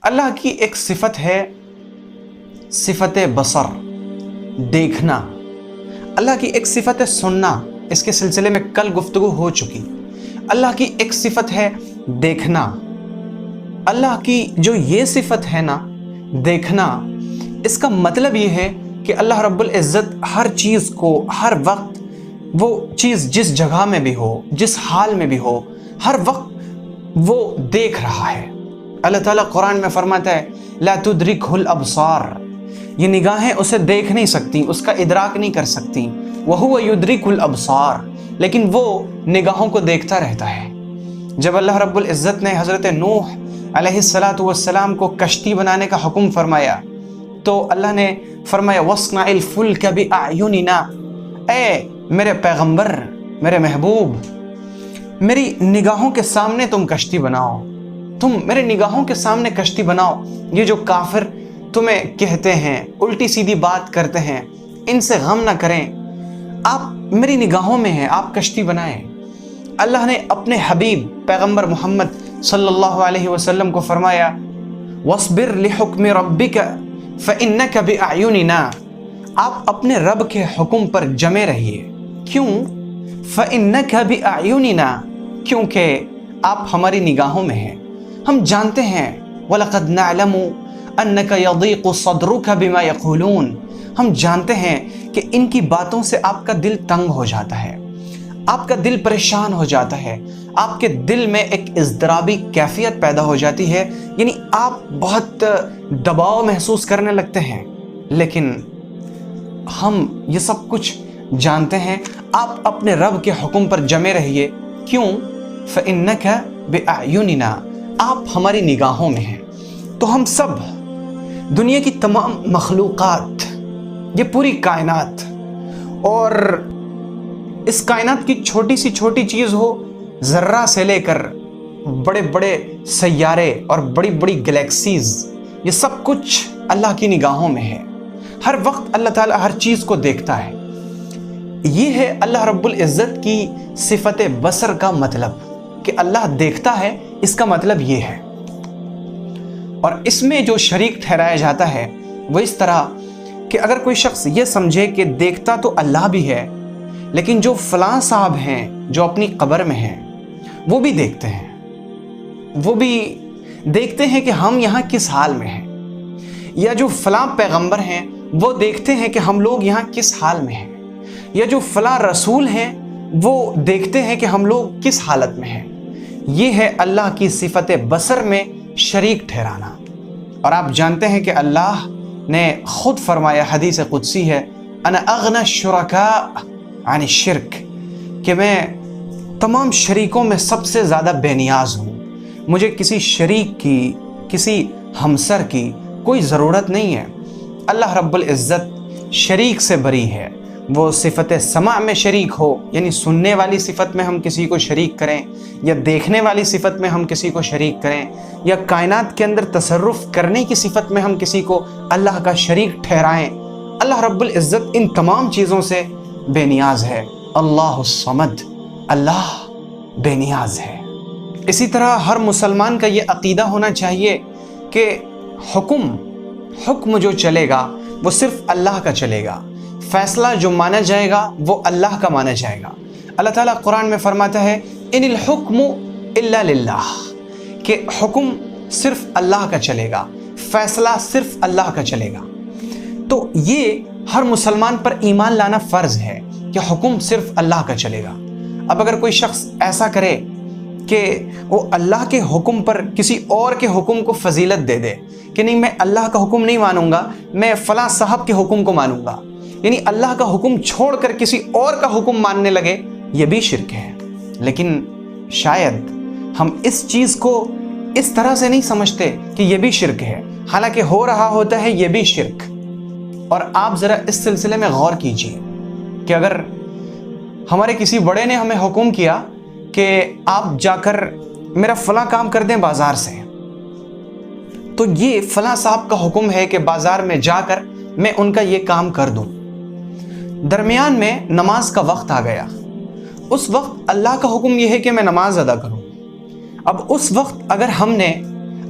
اللہ کی ایک صفت ہے صفت بصر، دیکھنا۔ اللہ کی ایک صفت ہے سننا، اس کے سلسلے میں کل گفتگو ہو چکی۔ اللہ کی ایک صفت ہے دیکھنا۔ اللہ کی جو یہ صفت ہے نا دیکھنا، اس کا مطلب یہ ہے کہ اللہ رب العزت ہر چیز کو ہر وقت، وہ چیز جس جگہ میں بھی ہو، جس حال میں بھی ہو، ہر وقت وہ دیکھ رہا ہے۔ اللہ تعالیٰ قرآن میں فرماتا ہے لا تدرکہ الابصار، یہ نگاہیں اسے دیکھ نہیں سکتی، اس کا ادراک نہیں کر سکتی۔ وہو یدرک الابصار، لیکن وہ نگاہوں کو دیکھتا رہتا ہے۔ جب اللہ رب العزت نے حضرت نوح علیہ السلام کو کشتی بنانے کا حکم فرمایا تو اللہ نے فرمایا وَاصْنَعِ الْفُلْكَ بِأَعْيُنِنَا، اے میرے پیغمبر، میرے محبوب، میری نگاہوں کے سامنے تم کشتی بناؤ، تم میرے نگاہوں کے سامنے کشتی بناؤ۔ یہ جو کافر تمہیں کہتے ہیں، الٹی سیدھی بات کرتے ہیں، ان سے غم نہ کریں، آپ میری نگاہوں میں ہیں، آپ کشتی بنائیں۔ اللہ نے اپنے حبیب پیغمبر محمد صلی اللہ علیہ وسلم کو فرمایا وَاصْبِرْ لِحُكْمِ رَبِّكَ فَإِنَّكَ بِأَعْيُنِنَا، آپ اپنے رب کے حکم پر جمے رہیے۔ کیوں؟ فَإِنَّكَ بِأَعْيُنِنَا، کیونکہ آپ ہماری نگاہوں میں ہیں۔ ہم جانتے ہیں وَلَقَدْ نَعْلَمُ أَنَّكَ يَضِيقُ صَدْرُكَ بِمَا يَقُولُونَ، ہم جانتے ہیں کہ ان کی باتوں سے آپ کا دل تنگ ہو جاتا ہے، آپ کا دل پریشان ہو جاتا ہے، آپ کے دل میں ایک اضطرابی کیفیت پیدا ہو جاتی ہے، یعنی آپ بہت دباؤ محسوس کرنے لگتے ہیں۔ لیکن ہم یہ سب کچھ جانتے ہیں، آپ اپنے رب کے حکم پر جمے رہیے۔ کیوں؟ فَإِنَّكَ بِأَعْيُنِنَا، آپ ہماری نگاہوں میں ہیں۔ تو ہم سب، دنیا کی تمام مخلوقات، یہ پوری کائنات، اور اس کائنات کی چھوٹی سی چھوٹی چیز ہو، ذرہ سے لے کر بڑے بڑے سیارے اور بڑی بڑی گلیکسیز، یہ سب کچھ اللہ کی نگاہوں میں ہے۔ ہر وقت اللہ تعالیٰ ہر چیز کو دیکھتا ہے۔ یہ ہے اللہ رب العزت کی صفت بصر کا مطلب، کہ اللہ دیکھتا ہے، اس کا مطلب یہ ہے۔ اور اس میں جو شریک ٹھہرایا جاتا ہے وہ اس طرح کہ اگر کوئی شخص یہ سمجھے کہ دیکھتا تو اللہ بھی ہے، لیکن جو فلاں صاحب ہیں جو اپنی قبر میں ہیں وہ بھی دیکھتے ہیں، وہ بھی دیکھتے ہیں کہ ہم یہاں کس حال میں ہیں، یا جو فلاں پیغمبر ہیں وہ دیکھتے ہیں کہ ہم لوگ یہاں کس حال میں ہیں، یا جو فلاں رسول ہیں وہ دیکھتے ہیں کہ ہم لوگ کس حالت میں ہیں۔ یہ ہے اللہ کی صفت بصر میں شریک ٹھہرانا۔ اور آپ جانتے ہیں کہ اللہ نے خود فرمایا، حدیث قدسی ہے، انا اغنى الشرکاء عن الشرک، کہ میں تمام شریکوں میں سب سے زیادہ بے نیاز ہوں، مجھے کسی شریک کی، کسی ہمسر کی کوئی ضرورت نہیں ہے۔ اللہ رب العزت شریک سے بری ہے۔ وہ صفت سماع میں شریک ہو، یعنی سننے والی صفت میں ہم کسی کو شریک کریں، یا دیکھنے والی صفت میں ہم کسی کو شریک کریں، یا کائنات کے اندر تصرف کرنے کی صفت میں ہم کسی کو اللہ کا شریک ٹھہرائیں، اللہ رب العزت ان تمام چیزوں سے بے نیاز ہے۔ اللہ الصمد، اللہ بے نیاز ہے۔ اسی طرح ہر مسلمان کا یہ عقیدہ ہونا چاہیے کہ حکم جو چلے گا وہ صرف اللہ کا چلے گا، فیصلہ جو مانا جائے گا وہ اللہ کا مانا جائے گا۔ اللہ تعالیٰ قرآن میں فرماتا ہے ان الحکم الا للہ، کہ حکم صرف اللہ کا چلے گا، فیصلہ صرف اللہ کا چلے گا۔ تو یہ ہر مسلمان پر ایمان لانا فرض ہے کہ حکم صرف اللہ کا چلے گا۔ اب اگر کوئی شخص ایسا کرے کہ وہ اللہ کے حکم پر کسی اور کے حکم کو فضیلت دے دے کہ نہیں، میں اللہ کا حکم نہیں مانوں گا، میں فلاں صاحب کے حکم کو مانوں گا، یعنی اللہ کا حکم چھوڑ کر کسی اور کا حکم ماننے لگے، یہ بھی شرک ہے۔ لیکن شاید ہم اس چیز کو اس طرح سے نہیں سمجھتے کہ یہ بھی شرک ہے، حالانکہ ہو رہا ہوتا ہے یہ بھی شرک۔ اور آپ ذرا اس سلسلے میں غور کیجئے کہ اگر ہمارے کسی بڑے نے ہمیں حکم کیا کہ آپ جا کر میرا فلاں کام کر دیں بازار سے، تو یہ فلاں صاحب کا حکم ہے کہ بازار میں جا کر میں ان کا یہ کام کر دوں۔ درمیان میں نماز کا وقت آ گیا، اس وقت اللہ کا حکم یہ ہے کہ میں نماز ادا کروں۔ اب اس وقت اگر ہم نے